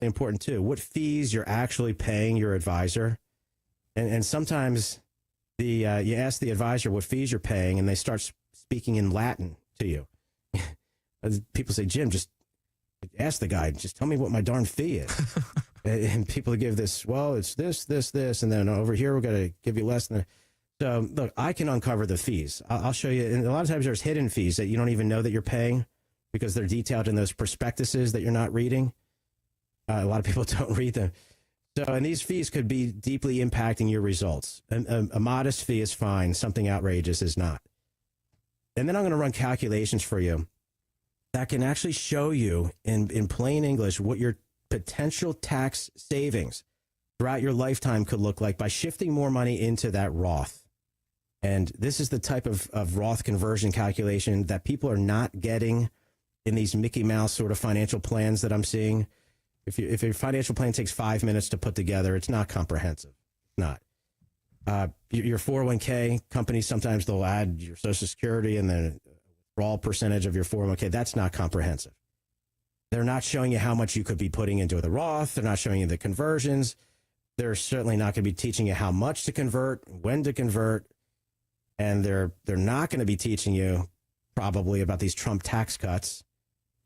important too. What fees you're actually paying your advisor. And sometimes you ask the advisor what fees you're paying, and they start speaking in Latin to you. People say, Jim, just ask the guy, just tell me what my darn fee is. And people give this, well, it's this, and then over here we're going to give you less than. So look, I can uncover the fees. I'll show you. And a lot of times there's hidden fees that you don't even know that you're paying because they're detailed in those prospectuses that you're not reading. A lot of people don't read them. So, and these fees could be deeply impacting your results. A modest fee is fine. Something outrageous is not. And then I'm going to run calculations for you that can actually show you in plain English what your potential tax savings throughout your lifetime could look like by shifting more money into that Roth. And this is the type of Roth conversion calculation that people are not getting in these Mickey Mouse sort of financial plans that I'm seeing. If your financial plan takes 5 minutes to put together, it's not comprehensive. It's not. Your 401k companies, sometimes they'll add your Social Security and then withdrawal percentage of your 401k. That's not comprehensive. They're not showing you how much you could be putting into the Roth. They're not showing you the conversions. They're certainly not going to be teaching you how much to convert, when to convert. And they're not going to be teaching you probably about these Trump tax cuts,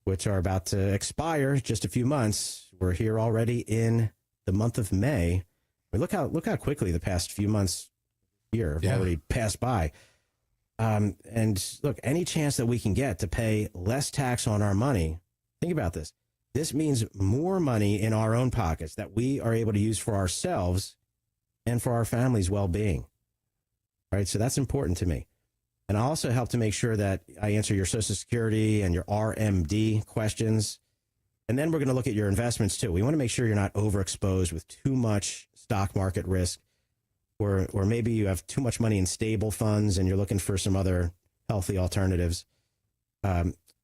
which are about to expire just a few months. We're here already in the month of May. I mean, look how quickly the past few months here have already passed by. And look, any chance that we can get to pay less tax on our money, think about this. This means more money in our own pockets that we are able to use for ourselves and for our family's well-being. All right, so that's important to me. And I also help to make sure that I answer your Social Security and your RMD questions. And then we're going to look at your investments too. We want to make sure you're not overexposed with too much stock market risk, or maybe you have too much money in stable funds and you're looking for some other healthy alternatives.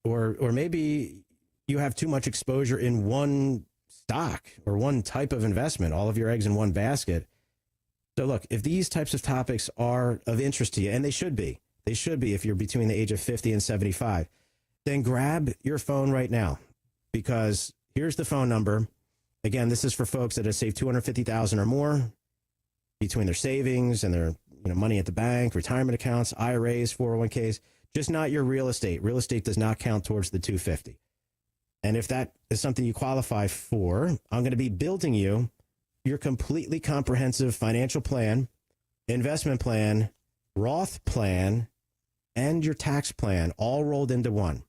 Or maybe you have too much exposure in one stock or one type of investment, all of your eggs in one basket. So look, if these types of topics are of interest to you, and they should be if you're between the age of 50 and 75, then grab your phone right now, because here's the phone number. Again, this is for folks that have saved $250,000 or more between their savings and their money at the bank, retirement accounts, IRAs, 401ks, just not your real estate. Real estate does not count towards the $250,000. And if that is something you qualify for, I'm going to be building you your completely comprehensive financial plan, investment plan, Roth plan, and your tax plan all rolled into one.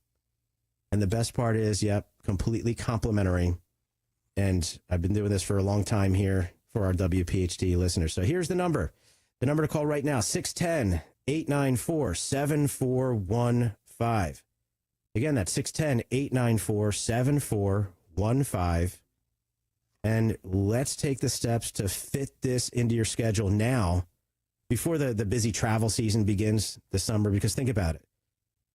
And the best part is, completely complimentary. And I've been doing this for a long time here for our WPHT listeners. So here's the number. The number to call right now, 610-894-7415. Again, that's 610-894-7415. And let's take the steps to fit this into your schedule now before the busy travel season begins this summer. Because think about it.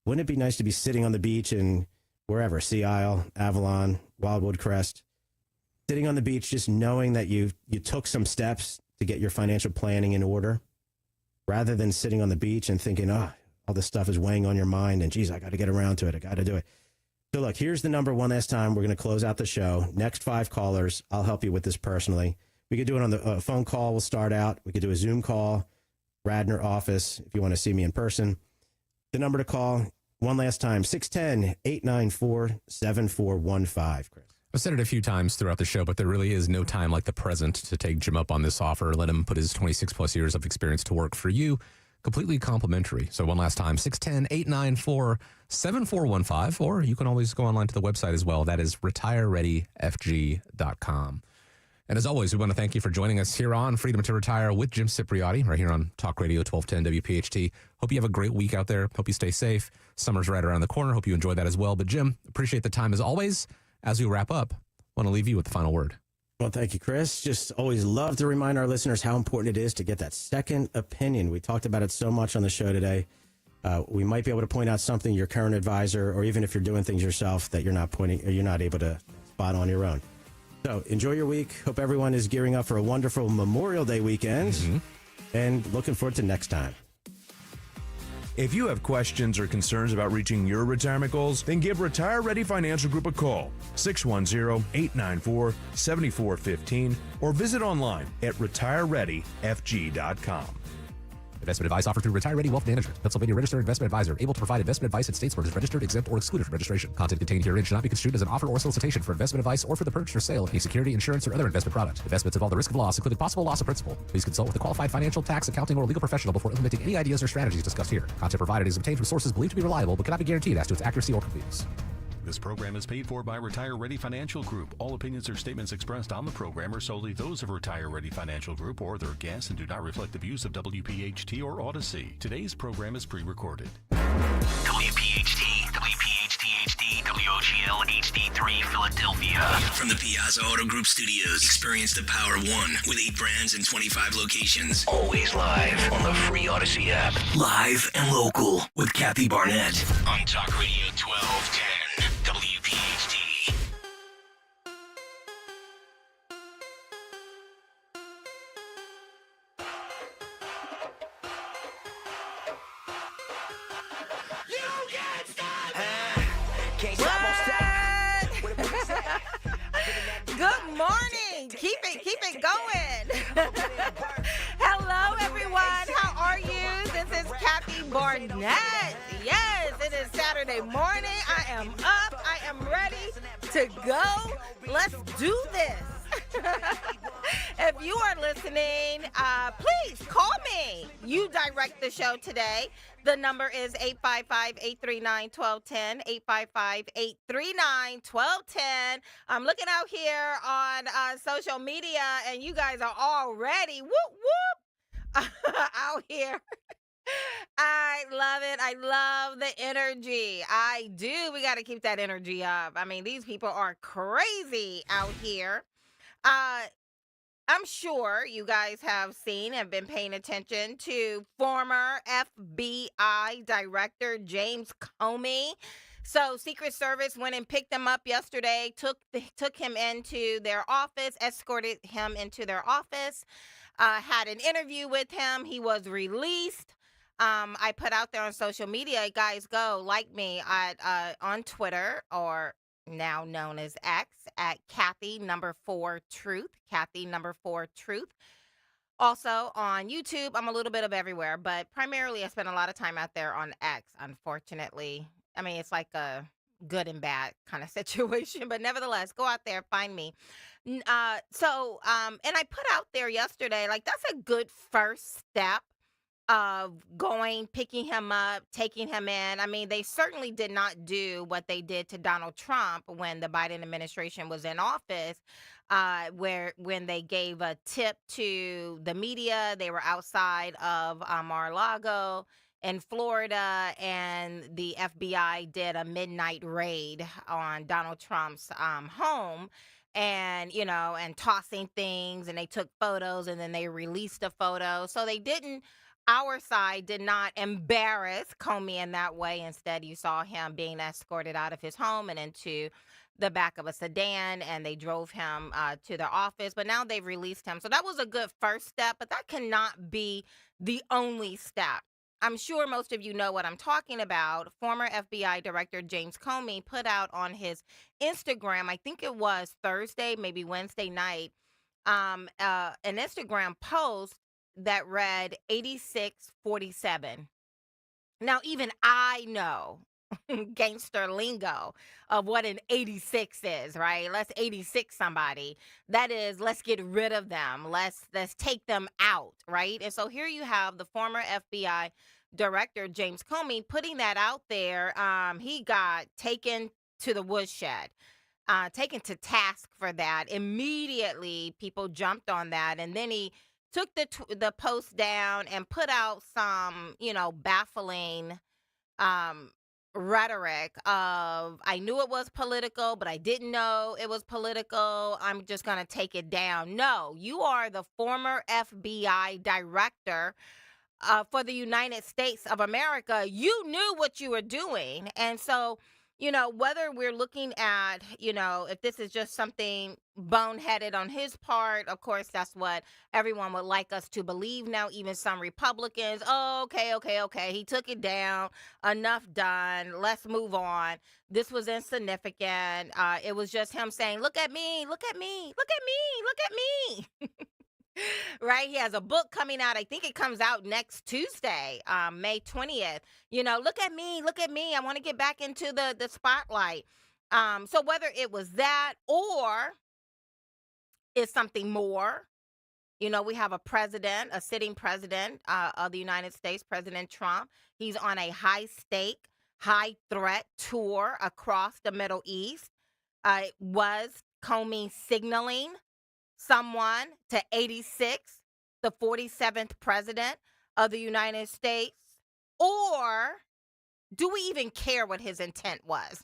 Wouldn't it be nice to be sitting on the beach in wherever, Sea Isle, Avalon, Wildwood Crest, sitting on the beach just knowing that you took some steps to get your financial planning in order, rather than sitting on the beach and thinking, all this stuff is weighing on your mind and, geez, I got to get around to it. I got to do it. So look, here's the number one last time. We're going to close out the show. Next 5 callers, I'll help you with this personally. We could do it on the phone call. We'll start out. We could do a Zoom call, Radnor office, if you want to see me in person. The number to call, one last time, 610-894-7415, Chris. I've said it a few times throughout the show, but there really is no time like the present to take Jim up on this offer. Let him put his 26-plus years of experience to work for you, completely complimentary. So one last time, 610-894-7415, or you can always go online to the website as well. That is retirereadyfg.com. And as always, we want to thank you for joining us here on Freedom to Retire with Jim Cipriotti, right here on Talk Radio 1210 WPHT. Hope you have a great week out there. Hope you stay safe. Summer's right around the corner. Hope you enjoy that as well. But Jim, appreciate the time as always. As we wrap up, I want to leave you with the final word. Well, thank you, Chris. Just always love to remind our listeners how important it is to get that second opinion. We talked about it so much on the show today. We might be able to point out something your current advisor, or even if you're doing things yourself, that you're not able to spot on your own. So enjoy your week. Hope everyone is gearing up for a wonderful Memorial Day weekend, and looking forward to next time. If you have questions or concerns about reaching your retirement goals, then give Retire Ready Financial Group a call, 610-894-7415, or visit online at retirereadyfg.com. Investment advice offered through Retire Ready Wealth Management, Pennsylvania registered investment advisor, able to provide investment advice in states where it is registered, exempt, or excluded from registration. Content contained herein should not be construed as an offer or solicitation for investment advice or for the purchase or sale of any security, insurance, or other investment product. Investments involve the risk of loss, including possible loss of principal. Please consult with a qualified financial, tax, accounting, or legal professional before implementing any ideas or strategies discussed here. Content provided is obtained from sources believed to be reliable but cannot be guaranteed as to its accuracy or completeness. This program is paid for by Retire Ready Financial Group. All opinions or statements expressed on the program are solely those of Retire Ready Financial Group or their guests and do not reflect the views of WPHT or Odyssey. Today's program is pre-recorded. WPHT, WPHT-HD, WOGL HD3 Philadelphia. From the Piazza Auto Group Studios, experience the power of one with 8 brands and 25 locations. Always live on the free Odyssey app. Live and local with Kathy Barnette on Talk Radio 1210 WPHT. Good morning. Keep it going. Hello, everyone. How are you? This is Kathy Barnette. Yes, it is Saturday morning. I am up. I am ready to go. Let's do this. If you are listening, please call me. You direct the show today. The number is 855-839-1210, 855-839-1210. I'm looking out here on social media, and you guys are already out here. I love it. I love the energy. I do. We got to keep that energy up. I mean, these people are crazy out here. I'm sure you guys have seen and been paying attention to former FBI Director James Comey. So Secret Service went and picked him up yesterday, took him into their office, escorted him into their office, had an interview with him. He was released. I put out there on social media, guys, go like me on Twitter, or now known as X, at Kathy4Truth, Kathy4Truth. Also on YouTube, I'm a little bit of everywhere, but primarily I spend a lot of time out there on X, unfortunately. I mean, it's like a good and bad kind of situation, but nevertheless, go out there, find me. And I put out there yesterday, like, that's a good first step of picking him up, taking him in. I mean, they certainly did not do what they did to Donald Trump when the Biden administration was in office, when they gave a tip to the media. They were outside of Mar-a-Lago in Florida, and the FBI did a midnight raid on Donald Trump's home. And, and tossing things, and they took photos, and then they released a photo. So our side did not embarrass Comey in that way. Instead, you saw him being escorted out of his home and into the back of a sedan, and they drove him to their office. But now they've released him. So that was a good first step, but that cannot be the only step. I'm sure most of you know what I'm talking about. Former FBI Director James Comey put out on his Instagram, I think it was Thursday, maybe Wednesday night, an Instagram post that read 8647. Now, even I know gangster lingo of what an 86 is, right? Let's 86 somebody. That is, let's get rid of them. Let's take them out, right? And so here you have the former FBI Director James Comey putting that out there. He got taken to the woodshed, taken to task for that. Immediately, people jumped on that, and then he took the post down and put out some, baffling rhetoric of, I knew it was political, but I didn't know it was political. I'm just going to take it down. No, you are the former FBI director for the United States of America. You knew what you were doing. And so whether we're looking at, if this is just something boneheaded on his part, of course, that's what everyone would like us to believe now, even some Republicans. Oh, okay. He took it down. Enough done. Let's move on. This was insignificant. It was just him saying, look at me, look at me, look at me, look at me. Right? He has a book coming out. I think it comes out next Tuesday, May 20th. Look at me, look at me. I want to get back into the spotlight. So whether it was that or it's something more, we have a sitting president of the United States, President Trump. He's on a high stake, high threat tour across the Middle East. Was Comey signaling someone to 86, the 47th president of the United States? Or do we even care what his intent was?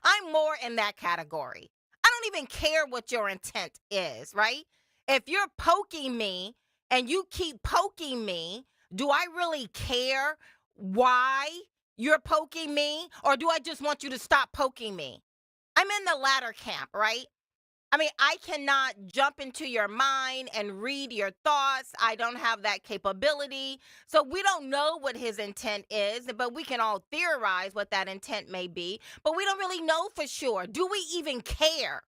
I'm more in that category. I don't even care what your intent is, right? If you're poking me and you keep poking me, do I really care why you're poking me? Or do I just want you to stop poking me? I'm in the latter camp, right? I mean, I cannot jump into your mind and read your thoughts. I don't have that capability. So we don't know what his intent is, but we can all theorize what that intent may be. But we don't really know for sure. Do we even care?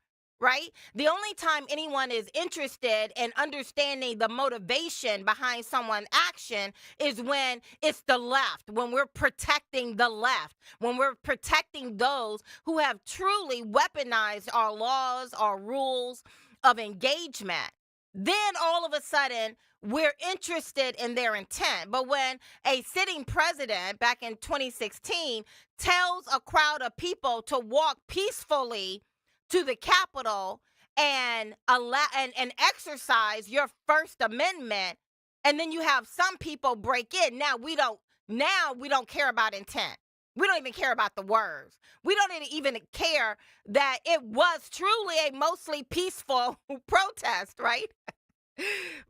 Right? The only time anyone is interested in understanding the motivation behind someone's action is when it's the left, when we're protecting the left, when we're protecting those who have truly weaponized our laws, our rules of engagement. Then all of a sudden, we're interested in their intent. But when a sitting president back in 2016 tells a crowd of people to walk peacefully to the Capitol and exercise your First Amendment, and then you have some people break in. Now we don't care about intent. We don't even care about the words. We don't even care that it was truly a mostly peaceful protest, right?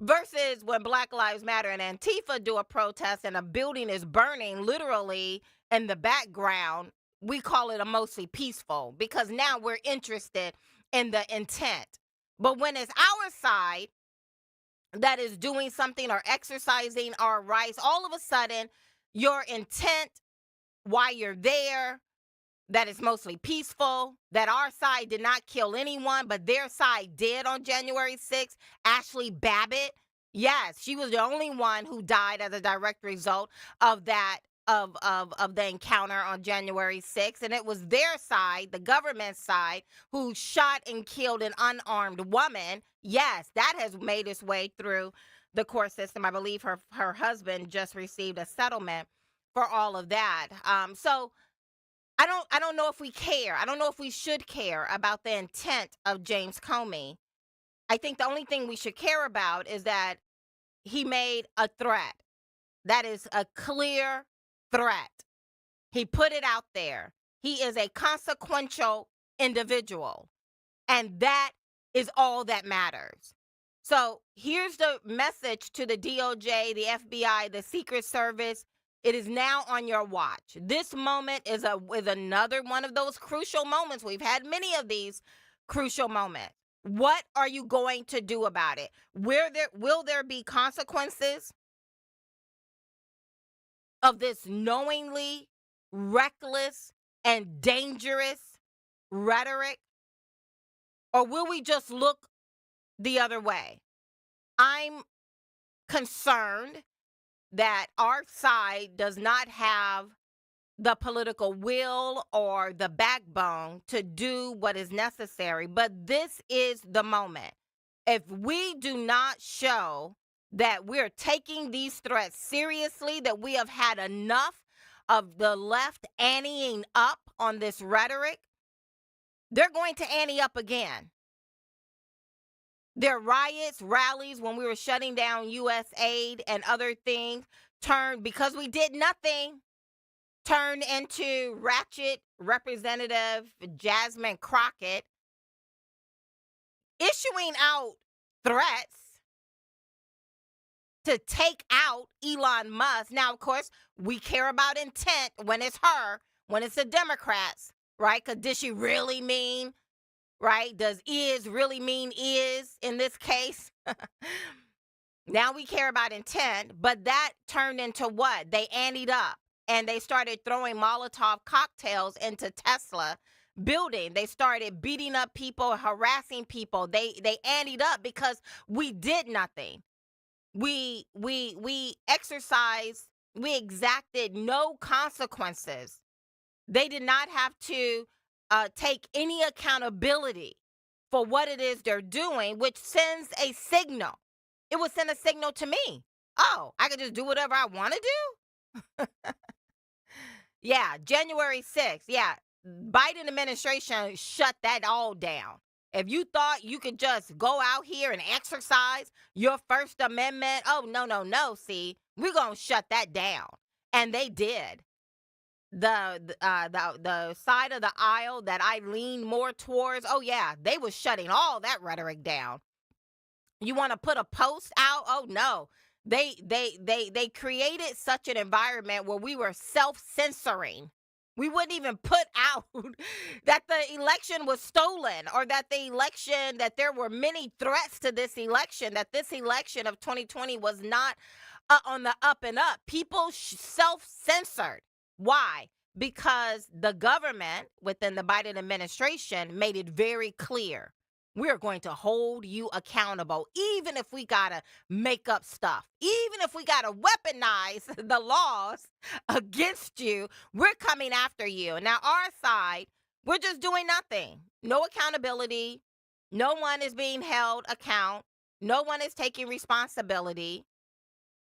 Versus when Black Lives Matter and Antifa do a protest and a building is burning literally in the background. We call it a mostly peaceful because now we're interested in the intent. But when it's our side that is doing something or exercising our rights, all of a sudden your intent, why you're there, that is mostly peaceful, that our side did not kill anyone, but their side did on January 6th. Ashley Babbitt, yes, she was the only one who died as a direct result of that, of the encounter on January 6th. And it was their side, the government side, who shot and killed an unarmed woman. Yes, that has made its way through the court system. I believe her husband just received a settlement for all of that. So I don't know if we care. I don't know if we should care about the intent of James Comey. I think the only thing we should care about is that he made a threat. That is a clear threat. He put it out there. He is a consequential individual. And that is all that matters. So here's the message to the DOJ, the FBI, the Secret Service. It is now on your watch. This moment is another one of those crucial moments. We've had many of these crucial moments. What are you going to do about it? Will there be consequences of this knowingly reckless and dangerous rhetoric? Or will we just look the other way? I'm concerned that our side does not have the political will or the backbone to do what is necessary. But this is the moment. If we do not show that we're taking these threats seriously, that we have had enough of the left anteing up on this rhetoric, they're going to ante up again. Their riots, rallies, when we were shutting down U.S. aid and other things, turned, because we did nothing, turned into ratchet Representative Jasmine Crockett issuing out threats to take out Elon Musk. Now, of course, we care about intent when it's her, when it's the Democrats. right? Because did she really mean, right? Does is really mean is in this case? Now we care about intent, but that turned into what? They anteed up and they started throwing Molotov cocktails into Tesla building. They started beating up people, harassing people. They anteed up because we did nothing. We exercised, we exacted no consequences. They did not have to take any accountability for what it is they're doing, which sends a signal. It would send a signal to me. Oh, I could just do whatever I want to do? Yeah, January 6th. Yeah, Biden administration shut that all down. If you thought you could just go out here and exercise your First Amendment, oh, no. See, we're going to shut that down. And they did. The side of the aisle that I lean more towards, oh, yeah, they were shutting all that rhetoric down. You want to put a post out? Oh no. They created such an environment where we were self-censoring. We wouldn't even put out that the election was stolen or that that there were many threats to this election, that this election of 2020 was not on the up and up. People self-censored. Why? Because the government within the Biden administration made it very clear. We're going to hold you accountable, even if we got to make up stuff, even if we got to weaponize the laws against you. We're coming after you. Now, our side, we're just doing nothing. No accountability. No one is being held account. No one is taking responsibility.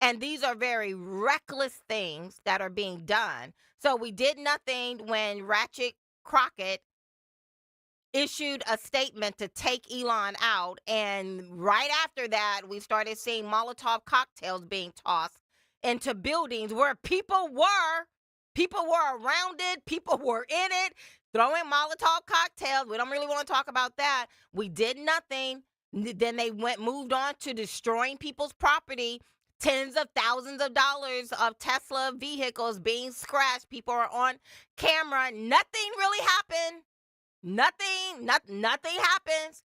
And these are very reckless things that are being done. So we did nothing when Ratchet Crockett issued a statement to take Elon out. And right after that, we started seeing Molotov cocktails being tossed into buildings where people were. People were around it. People were in it, throwing Molotov cocktails. We don't really want to talk about that. We did nothing. Then they moved on to destroying people's property. Tens of thousands of dollars of Tesla vehicles being scratched. People are on camera. Nothing really happened. Nothing happens.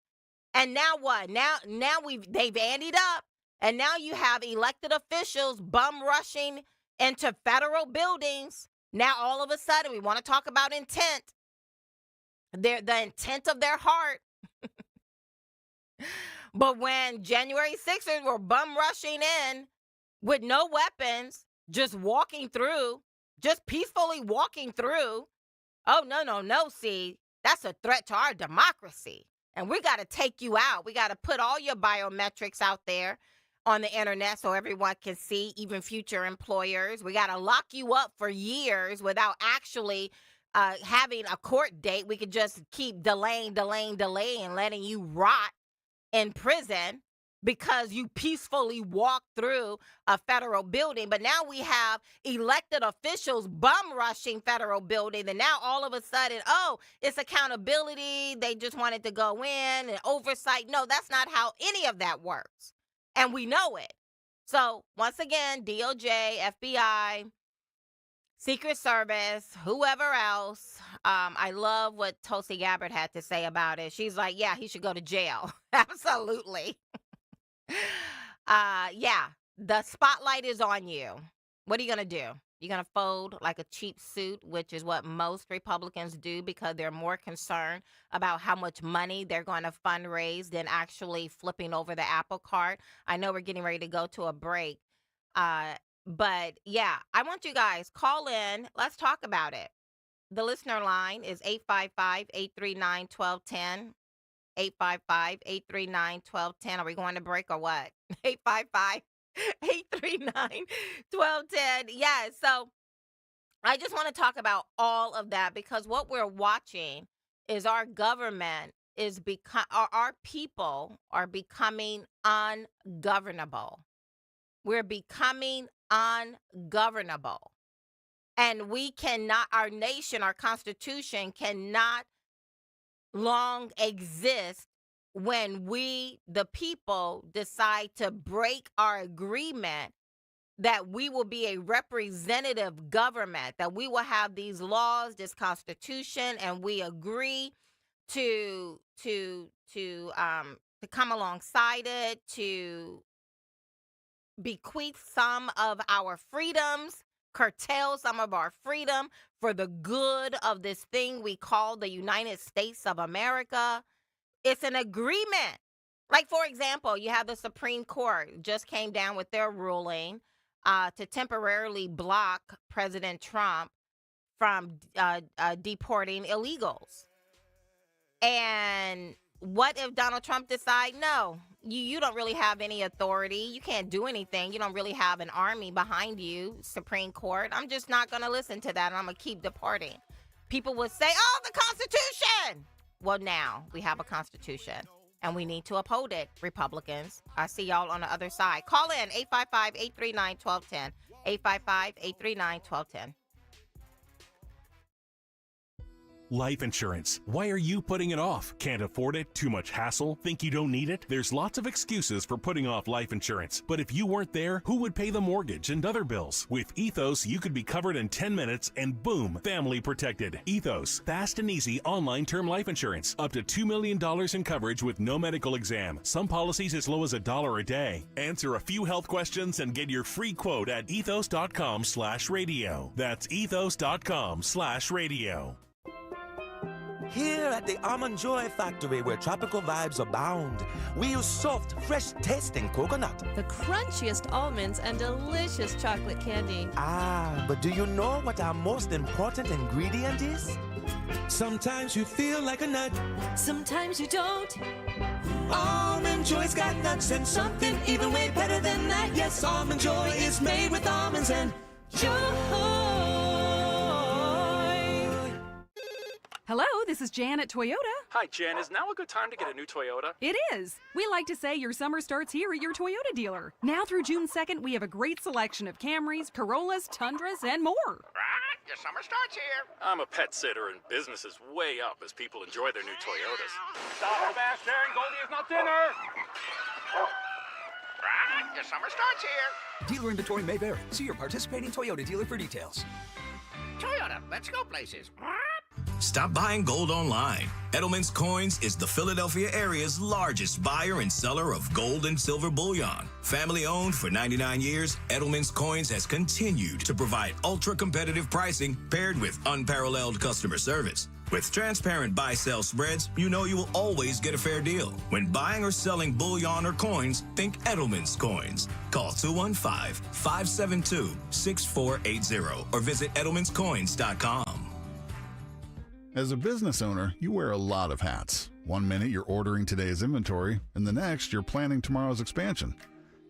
And now what? Now they've anteed up, and now you have elected officials bum rushing into federal buildings. Now all of a sudden we want to talk about intent. The intent of their heart. But when January 6th were bum rushing in with no weapons, just walking through, just peacefully walking through. Oh, no. See, that's a threat to our democracy. And we got to take you out. We got to put all your biometrics out there on the internet so everyone can see, even future employers. We got to lock you up for years without actually having a court date. We could just keep delaying, letting you rot in prison because you peacefully walked through a federal building. But now we have elected officials bum rushing federal building. And now all of a sudden, oh, it's accountability. They just wanted to go in and oversight. No, that's not how any of that works. And we know it. So once again, DOJ, FBI, Secret Service, whoever else. I love what Tulsi Gabbard had to say about it. She's like, yeah, he should go to jail. Absolutely. Yeah, the spotlight is on you. What are you going to do? You're going to fold like a cheap suit, which is what most Republicans do because they're more concerned about how much money they're going to fundraise than actually flipping over the apple cart. I know we're getting ready to go to a break. But yeah, I want you guys call in. Let's talk about it. The listener line is 855-839-1210. 855-839-1210. Are we going to break or what? 855-839-1210. Yeah, so I just want to talk about all of that because what we're watching is our government is our people are becoming ungovernable. We're becoming ungovernable. And we cannot, our nation, our constitution cannot long exist when we, the people, decide to break our agreement that we will be a representative government, that we will have these laws, this constitution, and we agree to come alongside it, to bequeath some of our freedoms, curtail some of our freedom for the good of this thing we call the United States of America. It's an agreement. Like, for example, you have the Supreme Court just came down with their ruling to temporarily block President Trump from deporting illegals. And what if Donald Trump decide, no, you don't really have any authority. You can't do anything. You don't really have an army behind you, Supreme Court. I'm just not going to listen to that, and I'm going to keep deporting. People would say, oh, the Constitution. Well, now we have a Constitution, and we need to uphold it, Republicans. I see y'all on the other side. Call in 855-839-1210, 855-839-1210. Life insurance. Why are you putting it off? Can't afford it? Too much hassle? Think you don't need it? There's lots of excuses for putting off life insurance. But if you weren't there, who would pay the mortgage and other bills? With Ethos, you could be covered in 10 minutes and boom, family protected. Ethos, fast and easy online term life insurance. Up to $2 million in coverage with no medical exam. Some policies as low as $1 a day. Answer a few health questions and get your free quote at ethos.com/radio. That's ethos.com/radio. Here at the Almond Joy Factory, where tropical vibes abound, we use soft, fresh-tasting coconut. The crunchiest almonds and delicious chocolate candy. Ah, but do you know what our most important ingredient is? Sometimes you feel like a nut. Sometimes you don't. Almond Joy's got nuts and something even way better than that. Yes, Almond Joy is made with almonds and joy. Hello, this is Jan at Toyota. Hi, Jan. Is now a good time to get a new Toyota? It is. We like to say your summer starts here at your Toyota dealer. Now through June 2nd, we have a great selection of Camrys, Corollas, Tundras, and more. Right, your summer starts here. I'm a pet sitter, and business is way up as people enjoy their new Toyotas. Stop, Sebastian. Goldie is not dinner. Right, your summer starts here. Dealer inventory may vary. See your participating Toyota dealer for details. Toyota, let's go places. Stop buying gold online. Edelman's Coins is the Philadelphia area's largest buyer and seller of gold and silver bullion. Family owned for 99 years, Edelman's Coins has continued to provide ultra-competitive pricing paired with unparalleled customer service. With transparent buy-sell spreads, you know you will always get a fair deal. When buying or selling bullion or coins, think Edelman's Coins. Call 215-572-6480 or visit edelmanscoins.com. As a business owner, you wear a lot of hats. One minute you're ordering today's inventory, and the next you're planning tomorrow's expansion.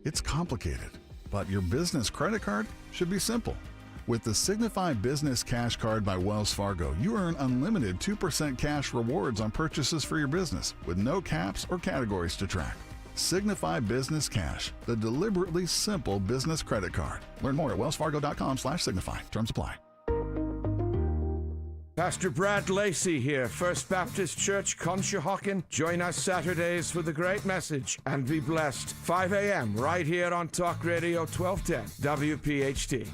It's complicated, but your business credit card should be simple. With the Signify Business Cash Card by Wells Fargo, you earn unlimited 2% cash rewards on purchases for your business with no caps or categories to track. Signify Business Cash, the deliberately simple business credit card. Learn more at wellsfargo.com/signify. Terms apply. Pastor Brad Lacey here, First Baptist Church, Conshohocken. Join us Saturdays for the great message and be blessed. 5 a.m. right here on Talk Radio 1210 WPHT.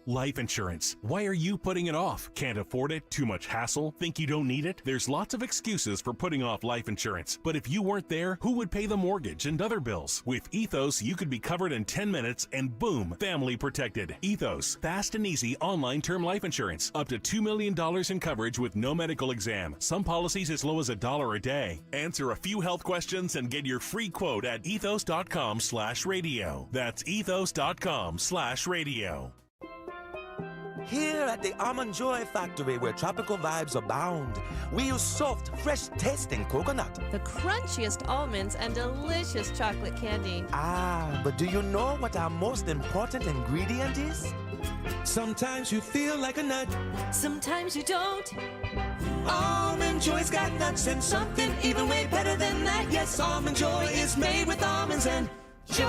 Life insurance. Why are you putting it off? Can't afford it? Too much hassle? Think you don't need it? There's lots of excuses for putting off life insurance. But if you weren't there, who would pay the mortgage and other bills? With Ethos, you could be covered in 10 minutes and boom, family protected. Ethos, fast and easy online term life insurance. Up to $2 million in coverage with no medical exam. Some policies as low as $1 a day. Answer a few health questions and get your free quote at ethos.com/radio. That's ethos.com/radio. Here at the Almond Joy Factory, where tropical vibes abound, we use soft, fresh-tasting coconut. The crunchiest almonds and delicious chocolate candy. Ah, but do you know what our most important ingredient is? Sometimes you feel like a nut. Sometimes you don't. Almond Joy's got nuts and something even way better than that. Yes, Almond Joy is made with almonds and joy.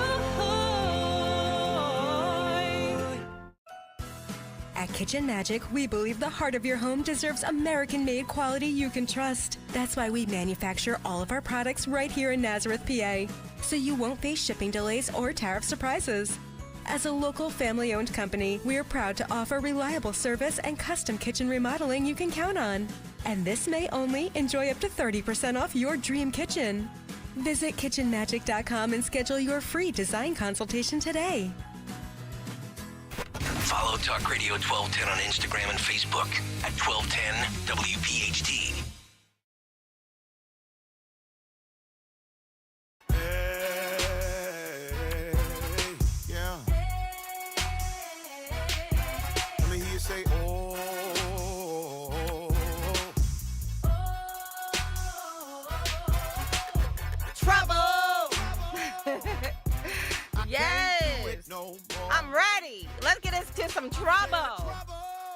At Kitchen Magic, we believe the heart of your home deserves American-made quality you can trust. That's why we manufacture all of our products right here in Nazareth, PA, so you won't face shipping delays or tariff surprises. As a local family-owned company, we're proud to offer reliable service and custom kitchen remodeling you can count on. And this May only, enjoy up to 30% off your dream kitchen. Visit kitchenmagic.com and schedule your free design consultation today. Follow Talk Radio 1210 on Instagram and Facebook at 1210 WPHT. Yeah. Let me hear you say, oh. Trouble! Yes! I'm ready. Let's get into some trouble.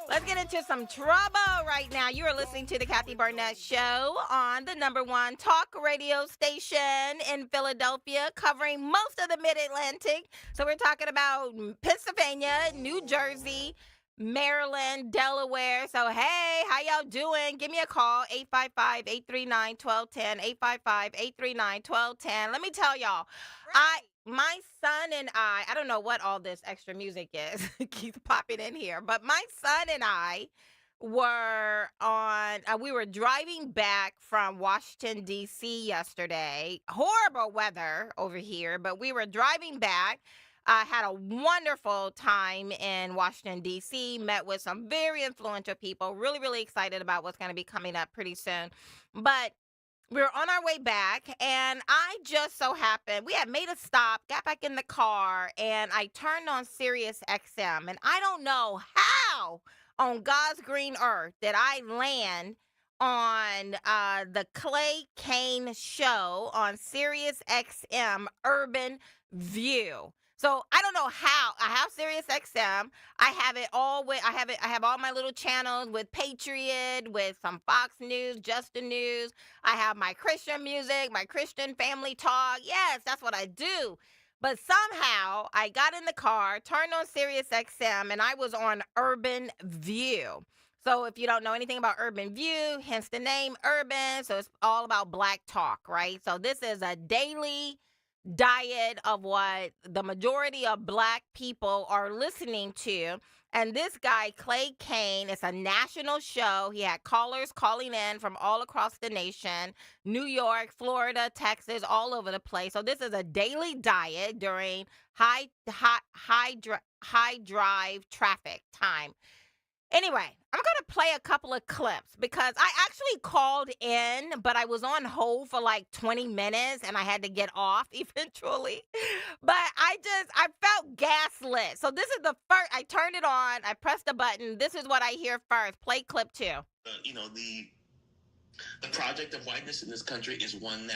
Let's get into some trouble right now. You are listening to the Kathy Barnette Show on the #1 talk radio station in Philadelphia, covering most of the Mid-Atlantic. So we're talking about Pennsylvania, New Jersey, Maryland, Delaware. So, hey, how y'all doing? Give me a call, 855-839-1210, 855-839-1210. Let me tell y'all, my son and I don't know what all this extra music is. It keeps popping in here. But my son and I were we were driving back from Washington, D.C. yesterday. Horrible weather over here, but we were driving back. I had a wonderful time in Washington, D.C., met with some very influential people, really, really excited about what's going to be coming up pretty soon. But we were on our way back, and I just so happened, we had made a stop, got back in the car, and I turned on Sirius XM, and I don't know how on God's green earth did I land on the Clay Kane show on Sirius XM Urban View. So I don't know how. I have Sirius XM. I have it all with. I have all my little channels with Patriot, with some Fox News, Just the News. I have my Christian music, my Christian family talk. Yes, that's what I do. But somehow I got in the car, turned on Sirius XM, and I was on Urban View. So if you don't know anything about Urban View, hence the name Urban. So it's all about Black talk, right? So this is a daily diet of what the majority of Black people are listening to. And this guy, Clay Kane, it's a national show. He had callers calling in from all across the nation, New York, Florida, Texas, all over the place. So this is a daily diet during high drive traffic time. Anyway, I'm going to play a couple of clips because I actually called in, but I was on hold for like 20 minutes and I had to get off eventually. But I felt gaslit. So this is the first, I turned it on, I pressed the button. This is what I hear first. Play clip 2. The project of whiteness in this country is one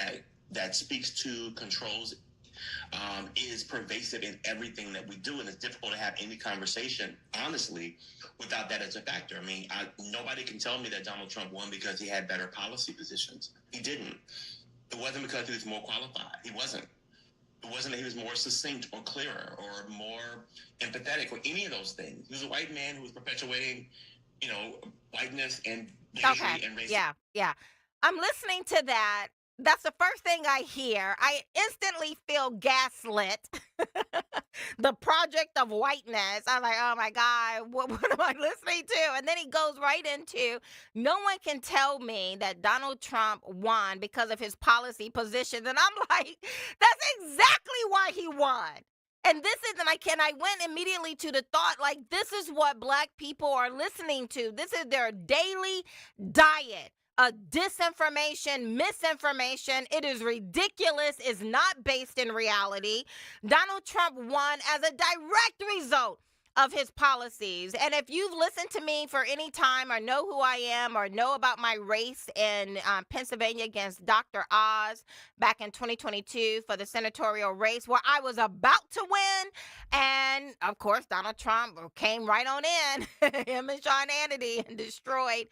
that speaks to, controls, is pervasive in everything that we do, and it's difficult to have any conversation, honestly, without that as a factor. I mean, nobody can tell me that Donald Trump won because he had better policy positions. He didn't. It wasn't because he was more qualified. He wasn't. It wasn't that he was more succinct or clearer or more empathetic or any of those things. He was a white man who was perpetuating, whiteness and bigotry and racism. Yeah. I'm listening to that. That's the first thing I hear. I instantly feel gaslit. The project of whiteness. I'm like, oh my God, what am I listening to? And then he goes right into, no one can tell me that Donald Trump won because of his policy positions. And I'm like, that's exactly why he won. And this is, and I went immediately to the thought, like, this is what Black people are listening to. This is their daily diet. Disinformation, misinformation. It is ridiculous. It's not based in reality. Donald Trump won as a direct result of his policies. And if you've listened to me for any time or know who I am or know about my race in Pennsylvania against Dr. Oz back in 2022 for the senatorial race where I was about to win. And of course, Donald Trump came right on in, him and Sean Hannity, and destroyed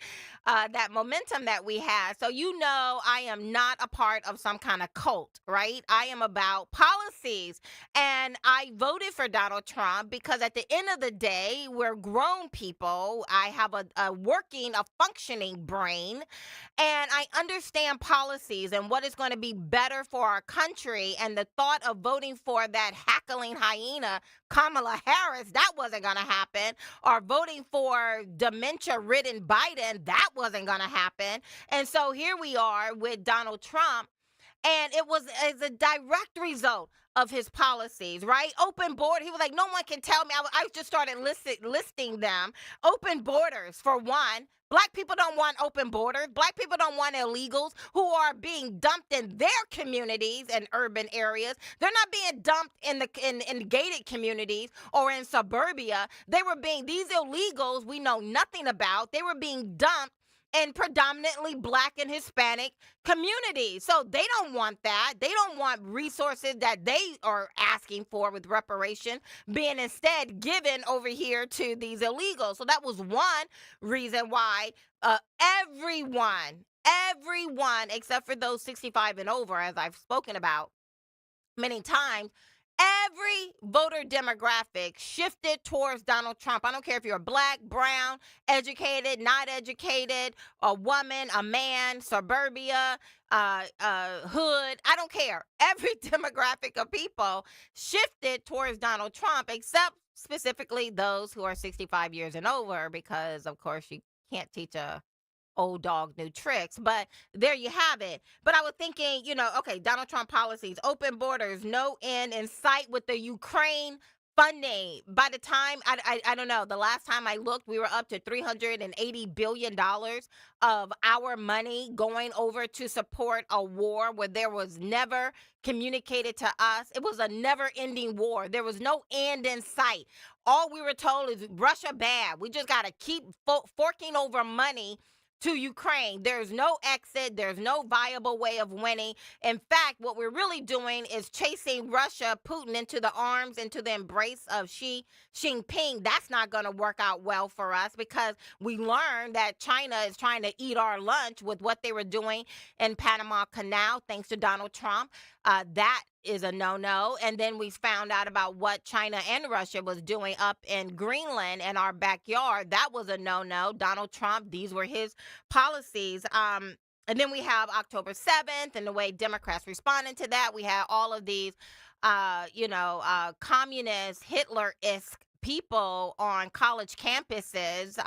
that momentum that we had. So I am not a part of some kind of cult, right? I am about policies. And I voted for Donald Trump because at the end of the day, we're grown people. I have a functioning brain, and I understand policies and what is going to be better for our country. And the thought of voting for that hackling hyena, Kamala Harris, that wasn't going to happen. Or voting for dementia-ridden Biden, that wasn't going to happen. And so here we are with Donald Trump. And it was as a direct result of his policies, right? Open border. He was like, no one can tell me. I just started listing them. Open borders, for one. Black people don't want open borders. Black people don't want illegals who are being dumped in their communities and urban areas. They're not being dumped in gated communities or in suburbia. These illegals we know nothing about. They were being dumped in predominantly Black and Hispanic communities. So they don't want that. They don't want resources that they are asking for with reparation being instead given over here to these illegals. So that was one reason why everyone, except for those 65 and over, as I've spoken about many times, every voter demographic shifted towards Donald Trump. I don't care if you're Black, brown, educated, not educated, a woman, a man, suburbia, hood. I don't care. Every demographic of people shifted towards Donald Trump, except specifically those who are 65 years and over, because, of course, you can't teach a old dog new tricks, but there you have it. But I was thinking, okay, Donald Trump policies, open borders, no end in sight with the Ukraine funding. By the time, I don't know, the last time I looked, we were up to $380 billion of our money going over to support a war where there was never communicated to us. It was a never-ending war. There was no end in sight. All we were told is Russia bad. We just got to keep forking over money to Ukraine. There's no exit. There's no viable way of winning. In fact, what we're really doing is chasing Russia, Putin into the arms, into the embrace of Xi Jinping. That's not going to work out well for us because we learned that China is trying to eat our lunch with what they were doing in Panama Canal, thanks to Donald Trump. That is a no-no. And then we found out about what China and Russia was doing up in Greenland in our backyard. That was a no-no. Donald Trump, these were his policies. And then we have October 7th and the way Democrats responded to that. We had all of these, communist, Hitler-esque people on college campuses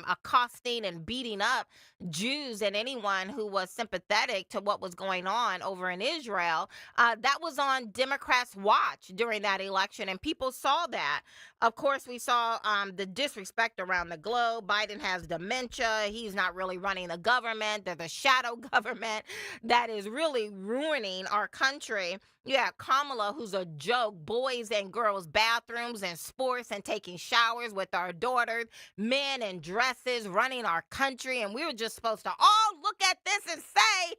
accosting and beating up Jews and anyone who was sympathetic to what was going on over in Israel. That was on Democrats' watch during that election, and people saw that. Of course, we saw the disrespect around the globe. Biden has dementia. He's not really running the government. There's a shadow government that is really ruining our country. You have Kamala, who's a joke, boys and girls bathrooms and sports and taking showers with our daughters, men in dresses running our country. And we were just supposed to all look at this and say,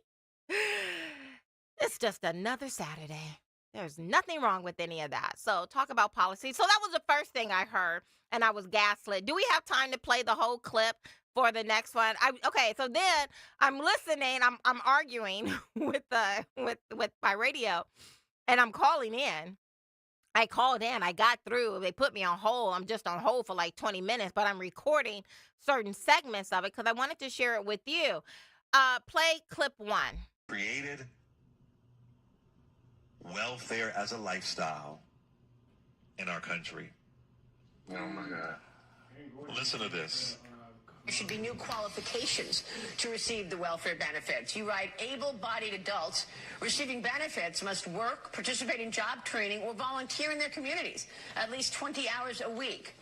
it's just another Saturday. There's nothing wrong with any of that. So talk about policy. So that was the first thing I heard, and I was gaslit. Do we have time to play the whole clip for the next one? Okay, so then I'm listening. I'm arguing with my radio, and I'm calling in. I called in. I got through. They put me on hold. I'm just on hold for like 20 minutes, but I'm recording certain segments of it because I wanted to share it with you. Play clip 1. Created welfare as a lifestyle in our country. Oh my God. Listen to this. There should be new qualifications to receive the welfare benefits. You write, able-bodied adults receiving benefits must work, participate in job training, or volunteer in their communities at least 20 hours a week.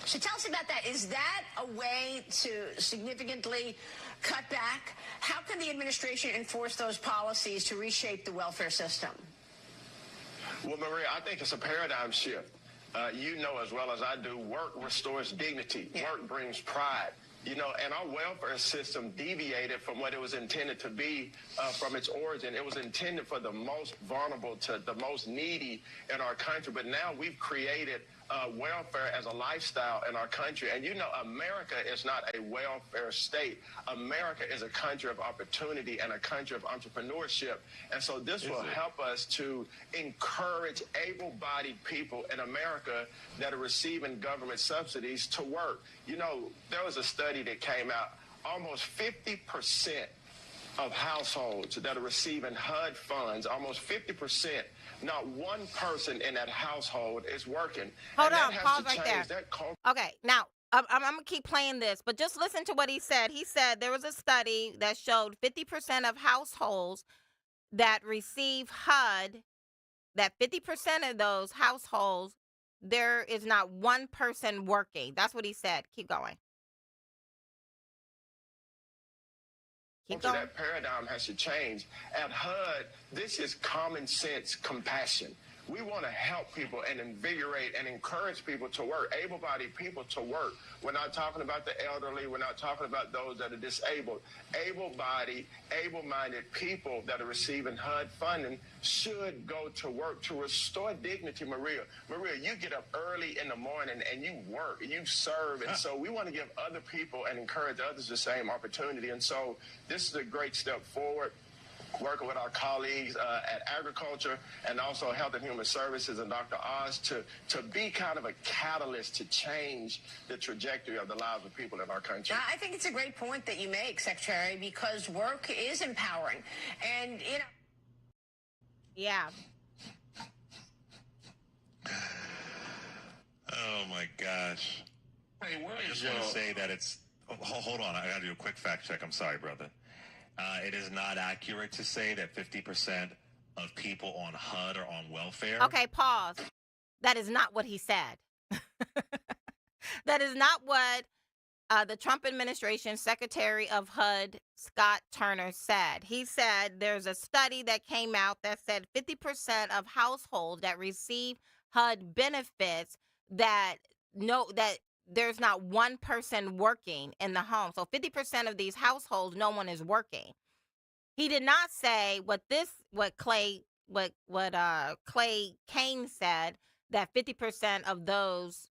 So tell us about that. Is that a way to significantly cut back? How can the administration enforce those policies to reshape the welfare system? Well, Maria, I think it's a paradigm shift. You know as well as I do, work restores dignity. Yeah. Work brings pride. You know, and our welfare system deviated from what it was intended to be from its origin. It was intended for the most vulnerable, to the most needy in our country. But now we've created welfare as a lifestyle in our country. And you know, America is not a welfare state. America is a country of opportunity and a country of entrepreneurship. And so this will help us to encourage able-bodied people in America that are receiving government subsidies to work. You know, there was a study that came out, almost 50% of households that are receiving HUD funds, almost 50%, not one person in that household is working. Hold And on, that has pause to right change. there. That culture. Okay, now I'm going to keep playing this, but just listen to what he said. He said there was a study that showed 50% of households that receive HUD, that 50% of those households, there is not one person working. That's what he said. Keep going. Keep going. That paradigm has to change. At HUD, this is common sense compassion. We want to help people and invigorate and encourage people to work, able-bodied people to work. We're not talking about the elderly. We're not talking about those that are disabled. Able-bodied, able-minded people that are receiving HUD funding should go to work to restore dignity, Maria. Maria, you get up early in the morning and you work, and you serve. And so we want to give other people and encourage others the same opportunity. And so this is a great step forward, working with our colleagues at Agriculture and also Health and Human Services and Dr. Oz to be kind of a catalyst to change the trajectory of the lives of people in our country. I think it's a great point that you make, Secretary, because work is empowering. And, you know. Yeah. Oh, my gosh. Hey, I just want to say that it's... Oh, hold on. I got to do a quick fact check. I'm sorry, brother. It is not accurate to say that 50% of people on HUD are on welfare. Okay, pause. That is not what he said. That is not what the Trump administration Secretary of HUD, Scott Turner, said. He said there's a study that came out that said 50% of households that receive HUD benefits that there's not one person working in the home. So 50% of these households, no one is working. He did not say what Clay Kane said, that 50% of those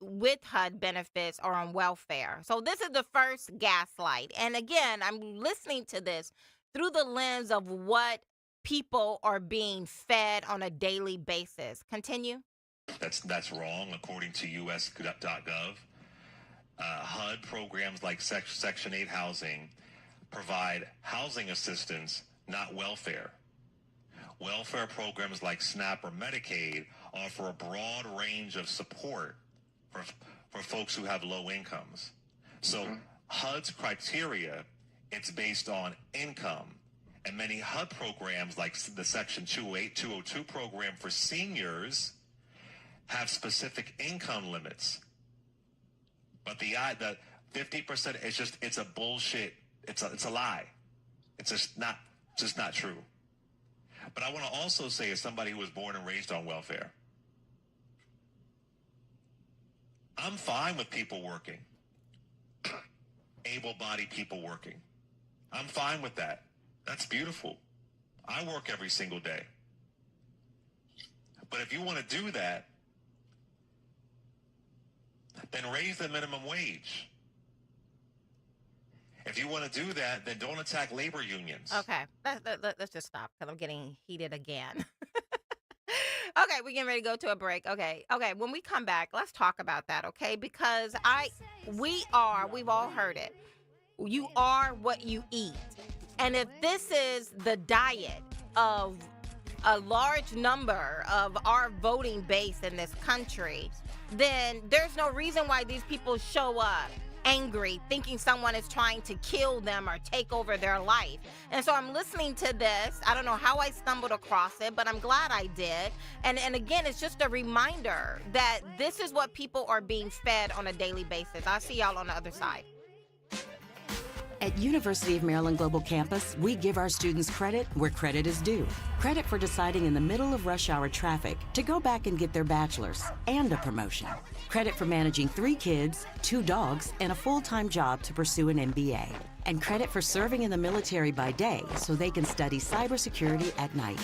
with HUD benefits are on welfare. So this is the first gaslight. And again, I'm listening to this through the lens of what people are being fed on a daily basis. Continue. That's wrong, according to US.gov. HUD programs like Section 8 housing provide housing assistance, not welfare. Welfare programs like SNAP or Medicaid offer a broad range of support for folks who have low incomes. So HUD's criteria, it's based on income. And many HUD programs like the Section 208, 202 program for seniors have specific income limits. But the 50% it's a bullshit. It's a lie. It's just not true. But I want to also say, as somebody who was born and raised on welfare, I'm fine with people working, able-bodied people working. I'm fine with that. That's beautiful. I work every single day. But if you want to do that, then raise the minimum wage. If you want to do that, then don't attack labor unions. Okay, let's just stop because I'm getting heated again. Okay, we're getting ready to go to a break. Okay, when we come back, let's talk about that, okay? Because we've all heard it. You are what you eat. And if this is the diet of a large number of our voting base in this country, then there's no reason why these people show up angry, thinking someone is trying to kill them or take over their life. And so I'm listening to this. I don't know how I stumbled across it, but I'm glad I did. And again, it's just a reminder that this is what people are being fed on a daily basis. I'll see y'all on the other side. At University of Maryland Global Campus, we give our students credit where credit is due. Credit for deciding in the middle of rush hour traffic to go back and get their bachelor's and a promotion. Credit for managing 3 kids, 2 dogs, and a full-time job to pursue an MBA. And credit for serving in the military by day so they can study cybersecurity at night.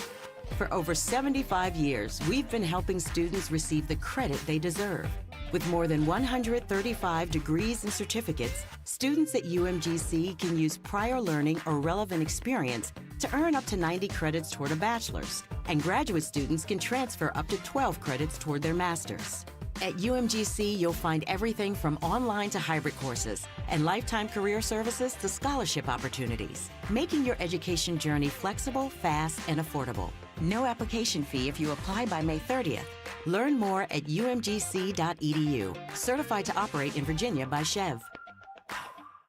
For over 75 years, we've been helping students receive the credit they deserve. With more than 135 degrees and certificates, students at UMGC can use prior learning or relevant experience to earn up to 90 credits toward a bachelor's, and graduate students can transfer up to 12 credits toward their master's. At UMGC, you'll find everything from online to hybrid courses and lifetime career services to scholarship opportunities, making your education journey flexible, fast, and affordable. No application fee if you apply by May 30th. Learn more at umgc.edu. Certified to operate in Virginia by Chev.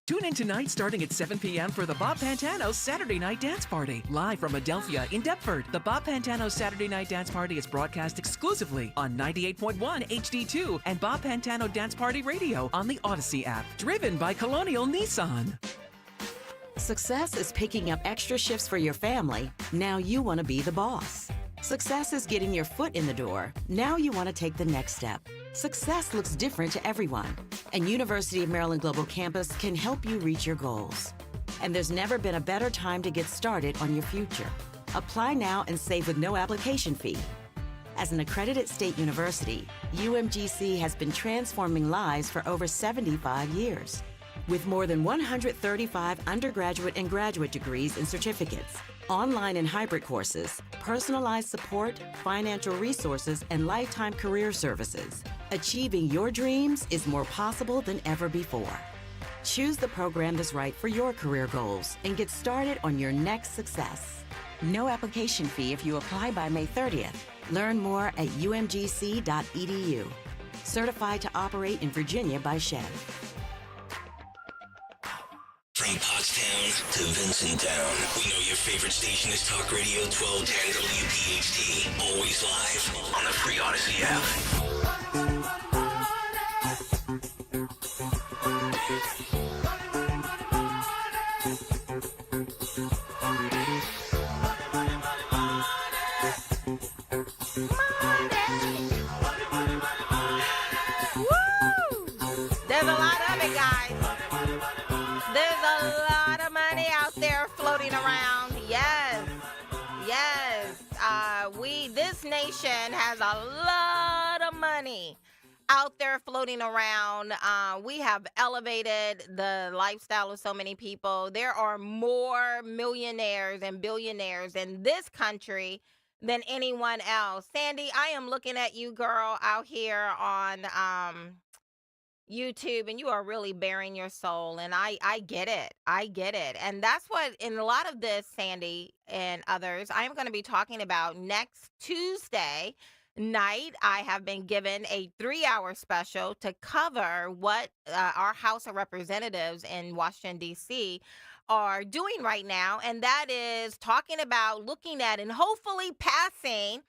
Tune in tonight starting at 7 p.m. for the Bob Pantano Saturday Night Dance Party. Live from Adelphia in Deptford, the Bob Pantano Saturday Night Dance Party is broadcast exclusively on 98.1 HD2 and Bob Pantano Dance Party Radio on the Odyssey app. Driven by Colonial Nissan. Success is picking up extra shifts for your family. Now you want to be the boss. Success is getting your foot in the door. Now you want to take the next step. Success looks different to everyone, and University of Maryland Global Campus can help you reach your goals. And there's never been a better time to get started on your future. Apply now and save with no application fee. As an accredited state university, UMGC has been transforming lives for over 75 years. With more than 135 undergraduate and graduate degrees and certificates, online and hybrid courses, personalized support, financial resources, and lifetime career services, achieving your dreams is more possible than ever before. Choose the program that's right for your career goals and get started on your next success. No application fee if you apply by May 30th. Learn more at umgc.edu. Certified to operate in Virginia by Chev. From Pottstown to Vincenttown, we know your favorite station is Talk Radio 1210 WPHT. Always live on the free Odyssey app. There's a lot of it, guys. There's a lot of money out there floating around. Yes. This nation has a lot of money out there floating around. We have elevated the lifestyle of so many people. There are more millionaires and billionaires in this country than anyone else. Sandy, I am looking at you, girl, out here on YouTube, and you are really bearing your soul, and I get it. I get it. And that's what, in a lot of this, Sandy and others, I'm going to be talking about next Tuesday night. I have been given a 3-hour special to cover what our House of Representatives in Washington, D.C. are doing right now, and that is talking about looking at and hopefully passing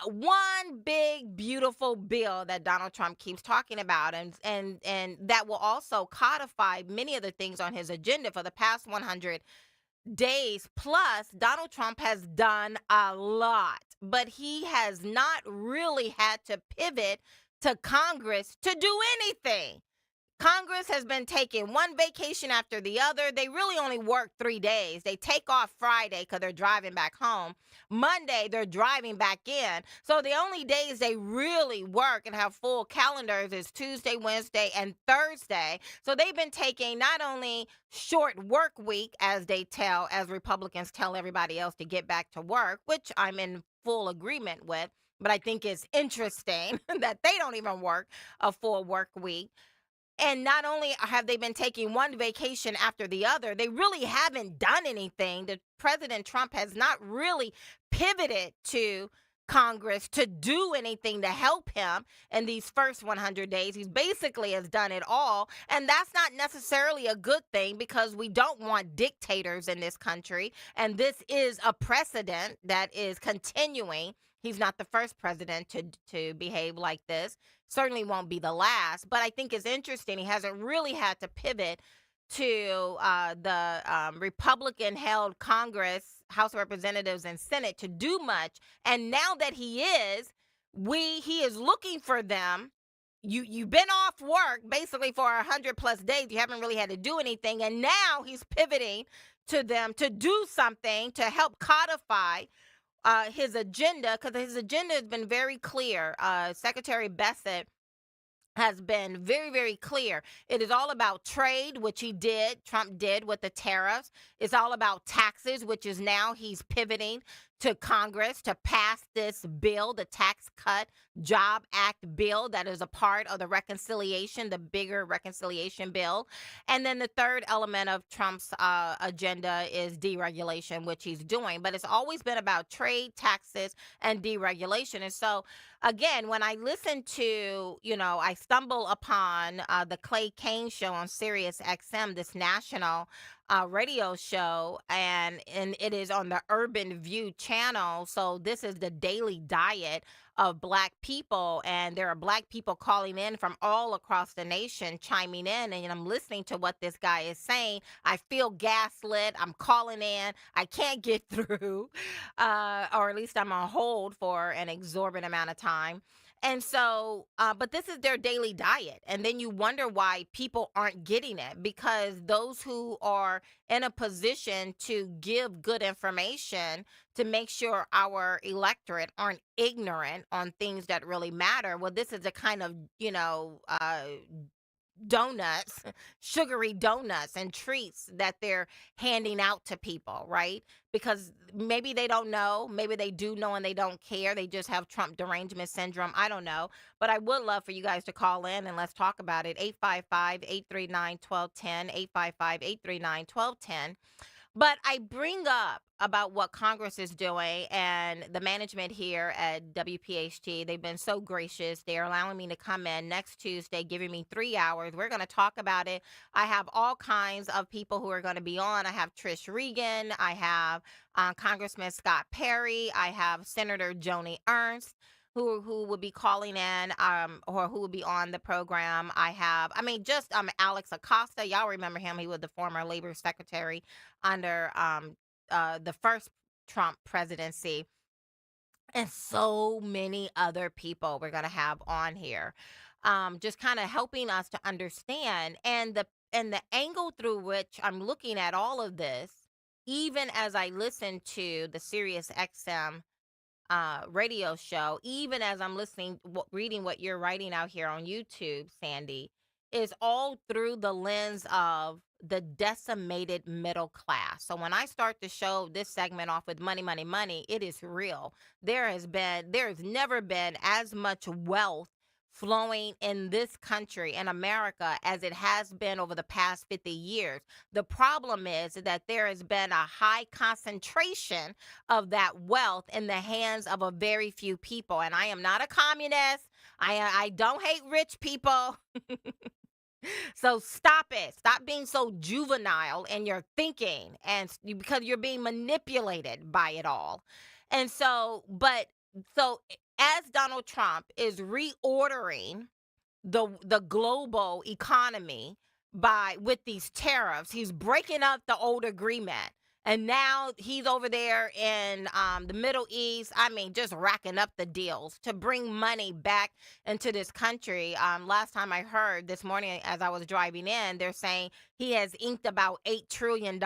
one big beautiful bill that Donald Trump keeps talking about, and that will also codify many of the things on his agenda for the past 100 days. Plus, Donald Trump has done a lot, but he has not really had to pivot to Congress to do anything. Congress has been taking one vacation after the other. They really only work 3 days. They take off Friday because they're driving back home. Monday, they're driving back in. So the only days they really work and have full calendars is Tuesday, Wednesday, and Thursday. So they've been taking not only short work week, as Republicans tell everybody else to get back to work, which I'm in full agreement with, but I think it's interesting that they don't even work a full work week. And not only have they been taking one vacation after the other, they really haven't done anything. President Trump has not really pivoted to Congress to do anything to help him in these first 100 days. He basically has done it all. And that's not necessarily a good thing, because we don't want dictators in this country. And this is a precedent that is continuing. He's not the first president to behave like this. Certainly won't be the last. But I think it's interesting. He hasn't really had to pivot to the Republican-held Congress, House of Representatives, and Senate to do much. And now that he is looking for them. You've been off work basically for 100+ days. You haven't really had to do anything. And now he's pivoting to them to do something to help codify his agenda, because his agenda has been very clear. Secretary Bassett has been very, very clear. It is all about trade, which Trump did with the tariffs. It's all about taxes, which is now he's pivoting to Congress to pass this bill, the Tax Cut Job Act bill that is a part of the reconciliation, the bigger reconciliation bill. And then the third element of Trump's agenda is deregulation, which he's doing. But it's always been about trade, taxes, and deregulation. And so, again, when I listen to, I stumble upon the Clay Kane show on Sirius XM, this national radio show, and it is on the Urban View channel. So this is the daily diet of Black people, and there are Black people calling in from all across the nation, chiming in, and I'm listening to what this guy is saying. I feel gaslit. I'm calling in. I can't get through, or at least I'm on hold for an exorbitant amount of time. And so, but this is their daily diet. And then you wonder why people aren't getting it, because those who are in a position to give good information to make sure our electorate aren't ignorant on things that really matter. Well, this is a kind of, donuts, sugary donuts and treats that they're handing out to people, right? Because maybe they don't know, maybe they do know and they don't care. They just have Trump derangement syndrome. I don't know. But I would love for you guys to call in and let's talk about it. 855-839-1210, 855-839-1210. But I bring up about what Congress is doing and the management here at WPHT. They've been so gracious. They're allowing me to come in next Tuesday, giving me 3 hours. We're going to talk about it. I have all kinds of people who are going to be on. I have Trish Regan. I have Congressman Scott Perry. I have Senator Joni Ernst, who will be calling in, or who will be on the program. I have, just Alex Acosta. Y'all remember him. He was the former labor secretary under the first Trump presidency. And so many other people we're going to have on here, just kind of helping us to understand. And the angle through which I'm looking at all of this, even as I listen to the Sirius XM radio show, even as I'm reading what you're writing out here on YouTube, Sandy, is all through the lens of the decimated middle class. So when I start to show this segment off with money, money, money, it is real. There has never been as much wealth flowing in this country, in America, as it has been over the past 50 years. The problem is that there has been a high concentration of that wealth in the hands of a very few people. And I am not a communist. I don't hate rich people. So stop it. Stop being so juvenile in your thinking, and because you're being manipulated by it all. And so as Donald Trump is reordering the global economy with these tariffs, he's breaking up the old agreement. And now he's over there in the Middle East, just racking up the deals to bring money back into this country. Last time I heard this morning as I was driving in, they're saying he has inked about $8 trillion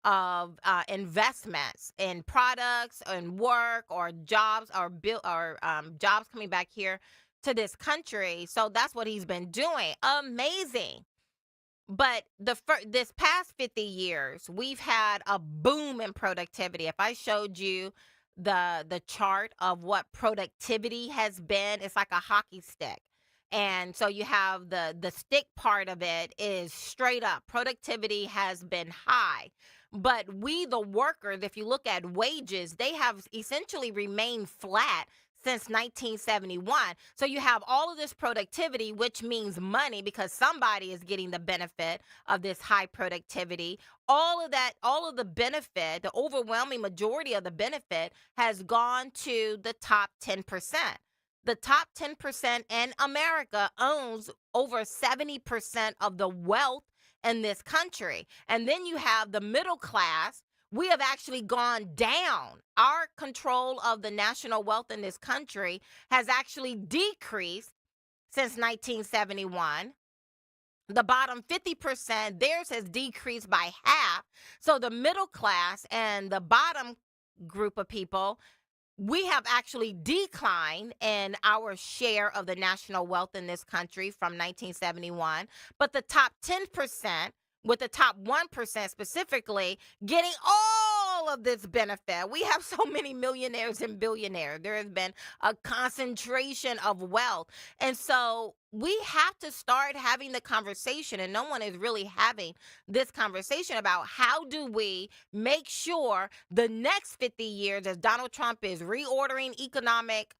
of investments in products and work or jobs or jobs coming back here to this country. So that's what he's been doing. Amazing. But this past 50 years, we've had a boom in productivity. If I showed you the chart of what productivity has been, it's like a hockey stick. And so you have the stick part of it is straight up. Productivity has been high. But we, the workers, if you look at wages, they have essentially remained flat since 1971. So you have all of this productivity, which means money, because somebody is getting the benefit of this high productivity. All of that, all of the benefit, the overwhelming majority of the benefit has gone to the top 10%. The top 10% in America owns over 70% of the wealth in this country. And then you have the middle class. We have actually gone down. Our control of the national wealth in this country has actually decreased since 1971. The bottom 50%, theirs has decreased by half. So the middle class and the bottom group of people, we have actually declined in our share of the national wealth in this country from 1971. But the top 10%, with the top 1% specifically, getting all of this benefit. We have so many millionaires and billionaires. There has been a concentration of wealth. And so we have to start having the conversation, and no one is really having this conversation about how do we make sure the next 50 years, as Donald Trump is reordering economic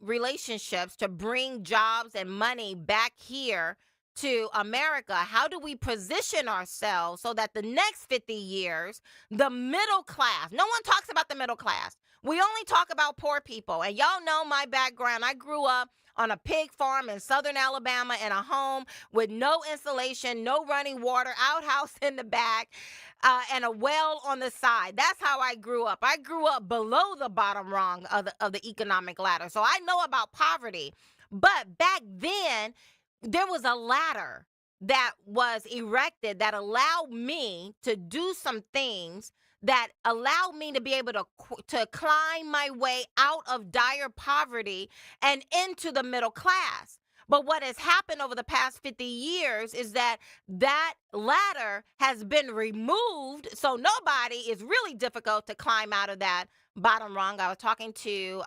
relationships to bring jobs and money back here to America, how do we position ourselves so that the next 50 years, the middle class, no one talks about the middle class. We only talk about poor people. And y'all know my background. I grew up on a pig farm in southern Alabama in a home with no insulation, no running water, outhouse in the back, and a well on the side. That's how I grew up. I grew up below the bottom rung of the economic ladder. So I know about poverty. But back then, there was a ladder that was erected that allowed me to do some things that allowed me to be able to climb my way out of dire poverty and into the middle class. But what has happened over the past 50 years is that ladder has been removed, so nobody is really difficult to climb out of that bottom rung. I was talking to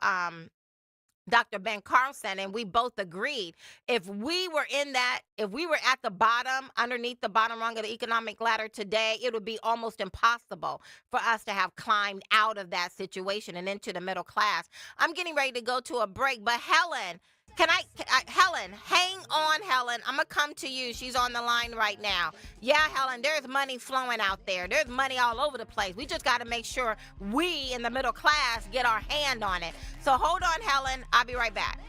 Dr. Ben Carlson, and we both agreed if we were at the bottom, underneath the bottom rung of the economic ladder today, it would be almost impossible for us to have climbed out of that situation and into the middle class. I'm getting ready to go to a break, but Helen, Helen, hang on, Helen. I'm going to come to you. She's on the line right now. Yeah, Helen, there's money flowing out there. There's money all over the place. We just got to make sure we in the middle class get our hand on it. So hold on, Helen. I'll be right back.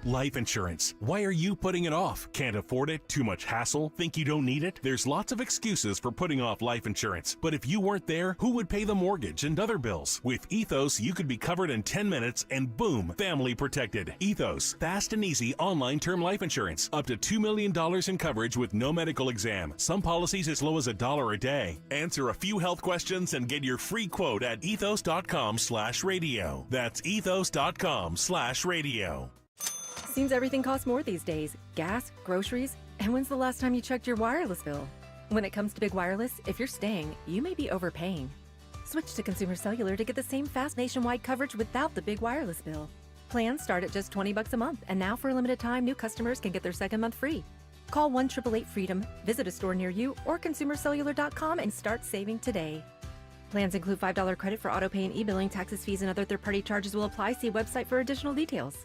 Life insurance. Why are you putting it off? Can't afford it? Too much hassle? Think you don't need it? There's lots of excuses for putting off life insurance. But if you weren't there, who would pay the mortgage and other bills? With Ethos, you could be covered in 10 minutes and boom, family protected. Ethos, fast and easy online term life insurance. Up to $2 million in coverage with no medical exam. Some policies as low as $1 a day. Answer a few health questions and get your free quote at ethos.com/radio. That's ethos.com/radio. Seems everything costs more these days. Gas, groceries, and when's the last time you checked your wireless bill? When it comes to big wireless, if you're staying, you may be overpaying. Switch to Consumer Cellular to get the same fast nationwide coverage without the big wireless bill. Plans start at just $20 a month, and now for a limited time, new customers can get their second month free. Call 1-888-FREEDOM, visit a store near you, or consumercellular.com and start saving today. Plans include $5 credit for autopay and e-billing. Taxes, fees, and other third-party charges will apply. See website for additional details.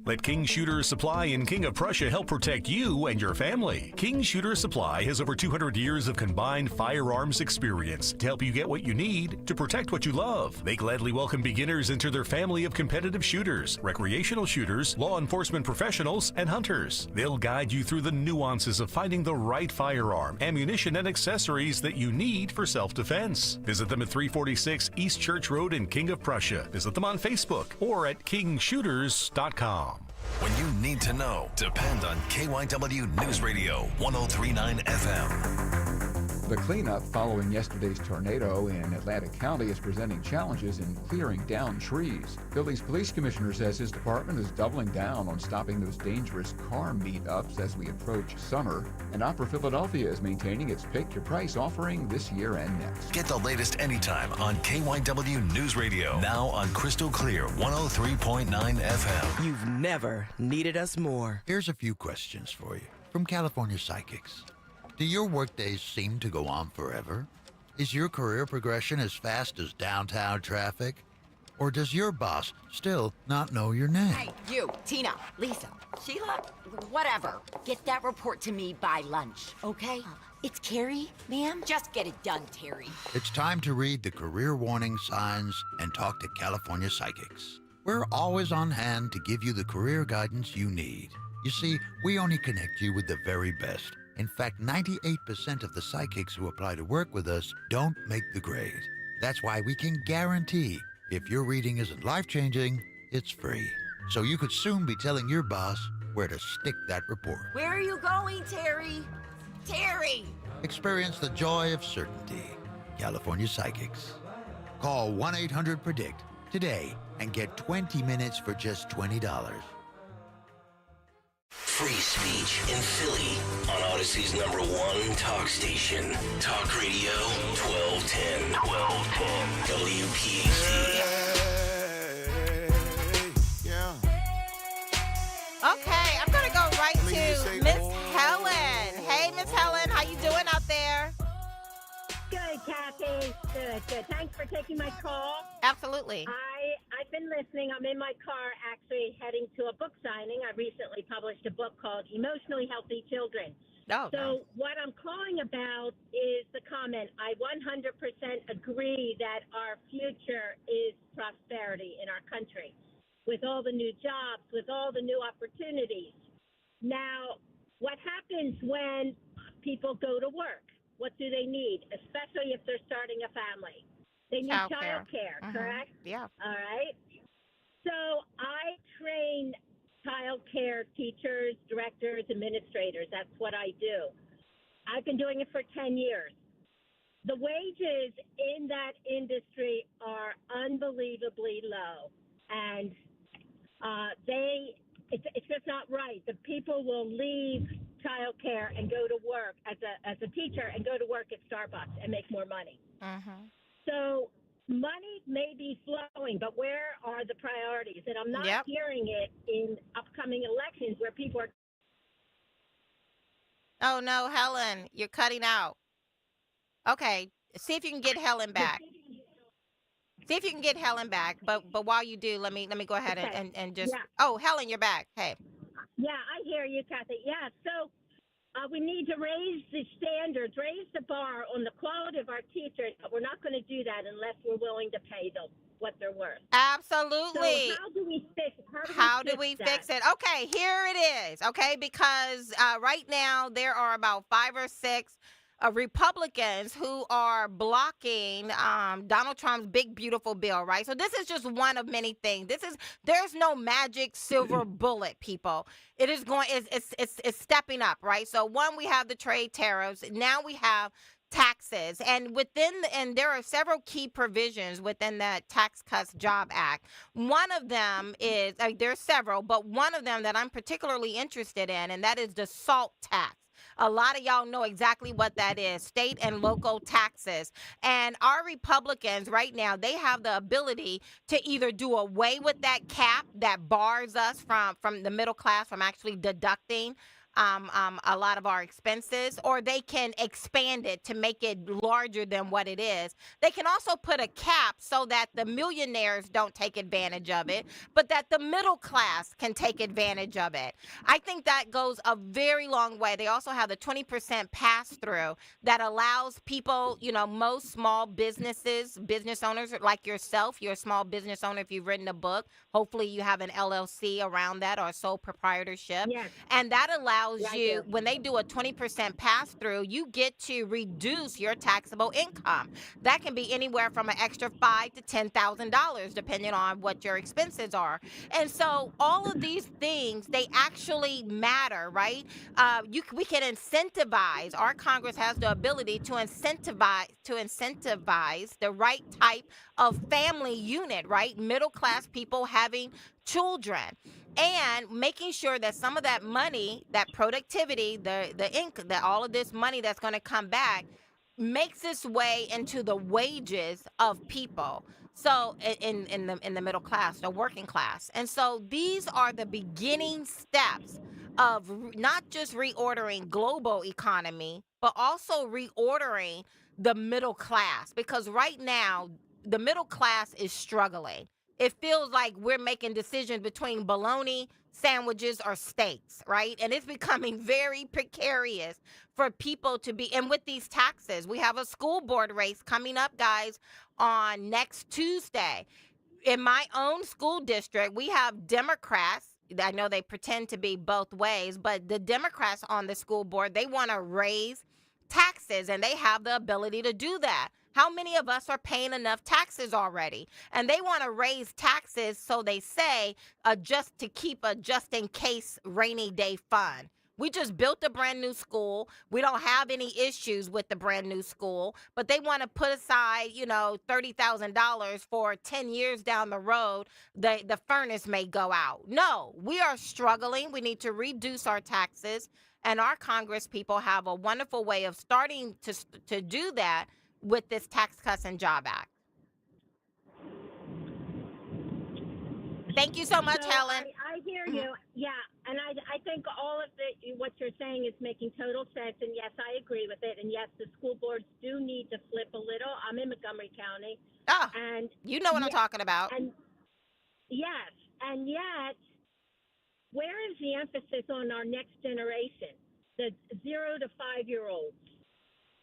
Let King Shooter Supply in King of Prussia help protect you and your family. King Shooter Supply has over 200 years of combined firearms experience to help you get what you need to protect what you love. They gladly welcome beginners into their family of competitive shooters, recreational shooters, law enforcement professionals, and hunters. They'll guide you through the nuances of finding the right firearm, ammunition, and accessories that you need for self-defense. Visit them at 346 East Church Road in King of Prussia. Visit them on Facebook or at kingshooters.com. When you need to know, depend on KYW News Radio 1039 FM. The cleanup following yesterday's tornado in Atlantic County is presenting challenges in clearing down trees. Billings Police Commissioner says his department is doubling down on stopping those dangerous car meetups as we approach summer. And Opera Philadelphia is maintaining its Pick Your Price offering this year and next. Get the latest anytime on KYW News Radio. Now on Crystal Clear 103.9 FM. You've never needed us more. Here's a few questions for you from California Psychics. Do your workdays seem to go on forever? Is your career progression as fast as downtown traffic? Or does your boss still not know your name? Hey, you, Tina, Lisa, Sheila, whatever. Get that report to me by lunch, okay? It's Carrie, ma'am. Just get it done, Terry. It's time to read the career warning signs and talk to California Psychics. We're always on hand to give you the career guidance you need. You see, we only connect you with the very best. In fact, 98% of the psychics who apply to work with us don't make the grade. That's why we can guarantee if your reading isn't life-changing, it's free. So you could soon be telling your boss where to stick that report. Where are you going, Terry? Terry! Experience the joy of certainty. California Psychics. Call 1-800-PREDICT today and get 20 minutes for just $20. Free speech in Philly on Odyssey's #1 talk station. Talk Radio 1210. WPHT. Okay, I'm going to go right to Miss Helen. Hey, Miss Helen, how you doing out there? Good, Kathy. Good. Thanks for taking my call. Absolutely. I've been listening. I'm in my car actually heading to a book signing. I recently published a book called Emotionally Healthy Children. Oh, so nice. what I'm calling about is the comment. I 100% agree that our future is prosperity in our country with all the new jobs, with all the new opportunities. Now, what happens when people go to work? What do they need, especially if they're starting a family? They need child care, correct? Yeah. All right. So I train child care teachers, directors, administrators. That's what I do. I've been doing it for 10 years. The wages in that industry are unbelievably low, and it's just not right. The people will leave childcare and go to work as a teacher and go to work at Starbucks and make more money. So money may be flowing, but where are the priorities? And I'm not hearing it in upcoming elections where people are. Oh, no, Helen, you're cutting out. Okay, see if you can get Helen back. See if you can get Helen back. But while you do, let me go ahead and just. Yeah. Oh, Helen, you're back. Hey. Yeah, I hear you, Kathy. Yeah, so we need to raise the standards, raise the bar on the quality of our teachers, but we're not going to do that unless we're willing to pay them what they're worth. Absolutely. So how do we fix it? How do we fix it? Okay, here it is. Okay, because right now there are about 5 or 6 Republicans who are blocking Donald Trump's big beautiful bill, right? So this is just one of many things. There's no magic silver bullet, people. It is it's stepping up, right? So one, we have the trade tariffs. Now we have taxes, and there are several key provisions within that Tax Cuts Job Act. One of them is there's several, but one of them that I'm particularly interested in, and that is the SALT tax. A lot of y'all know exactly what that is, state and local taxes. And our Republicans right now, they have the ability to either do away with that cap that bars us from the middle class from actually deducting a lot of our expenses, or they can expand it to make it larger than what it is. They can also put a cap so that the millionaires don't take advantage of it, but that the middle class can take advantage of it. I think that goes a very long way. They also have the 20% pass-through that allows people, most small businesses, business owners like yourself, you're a small business owner if you've written a book. Hopefully you have an LLC around that or sole proprietorship. Yes. And that allows you, when they do a 20% pass through, you get to reduce your taxable income. That can be anywhere from an extra $5,000 to $10,000, depending on what your expenses are. And so all of these things, they actually matter, right? We can incentivize. Our Congress has the ability to incentivize the right type of family unit, right? Middle class people having children, and making sure that some of that money, that productivity, the income, that all of this money that's going to come back makes its way into the wages of people. So in the middle class, the working class. And so these are the beginning steps of not just reordering global economy, but also reordering the middle class, because right now the middle class is struggling. It feels like we're making decisions between bologna sandwiches or steaks, right? And it's becoming very precarious for people to be. And with these taxes, we have a school board race coming up, guys, on next Tuesday. In my own school district, we have Democrats. I know they pretend to be both ways, but the Democrats on the school board, they want to raise taxes, and they have the ability to do that. How many of us are paying enough taxes already? And they want to raise taxes, so they say, just to keep a just in case rainy day fund. We just built a brand new school. We don't have any issues with the brand new school, but they want to put aside, $30,000 for 10 years down the road, the furnace may go out. No, we are struggling. We need to reduce our taxes, and our Congress people have a wonderful way of starting to do that with this Tax Cuts and Job Act. Thank you so much, Helen. I hear you. Yeah, and I think all of what you're saying is making total sense. And yes, I agree with it. And yes, the school boards do need to flip a little. I'm in Montgomery County. Oh, and you know what I'm talking about. And yes, and yet, where is the emphasis on our next generation, the 0 to 5-year-olds?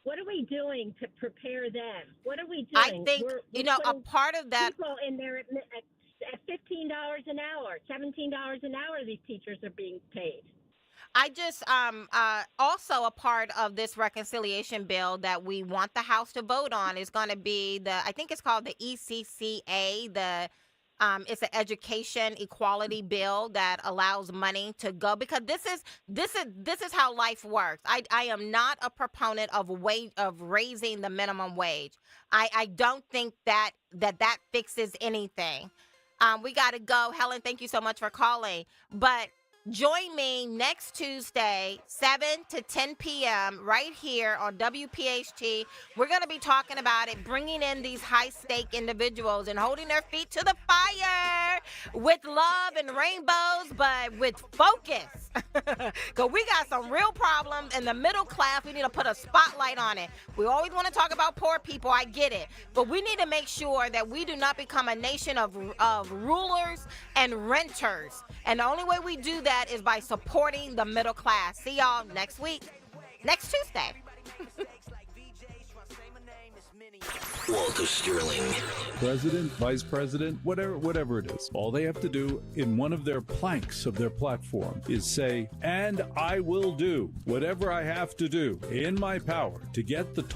What are we doing to prepare them? What are we doing? I think, we're a part of that. People in there at $15 an hour, $17 an hour, these teachers are being paid. I just also a part of this reconciliation bill that we want the House to vote on is going to be I think it's called the ECCA, it's an education equality bill that allows money to go, because this is how life works. I am not a proponent of raising the minimum wage. I don't think that fixes anything. We got to go. Helen, thank you so much for calling. But join me next Tuesday, 7 to 10 p.m. right here on WPHT. We're going to be talking about it, bringing in these high-stake individuals and holding their feet to the fire with love and rainbows, but with focus. Because we got some real problems in the middle class. We need to put a spotlight on it. We always want to talk about poor people. I get it. But we need to make sure that we do not become a nation of rulers and renters. And the only way we do that is by supporting the middle class. See y'all next week. Next Tuesday. Walter Sterling. President, vice president, whatever it is. All they have to do in one of their planks of their platform is say, and I will do whatever I have to do in my power to get the total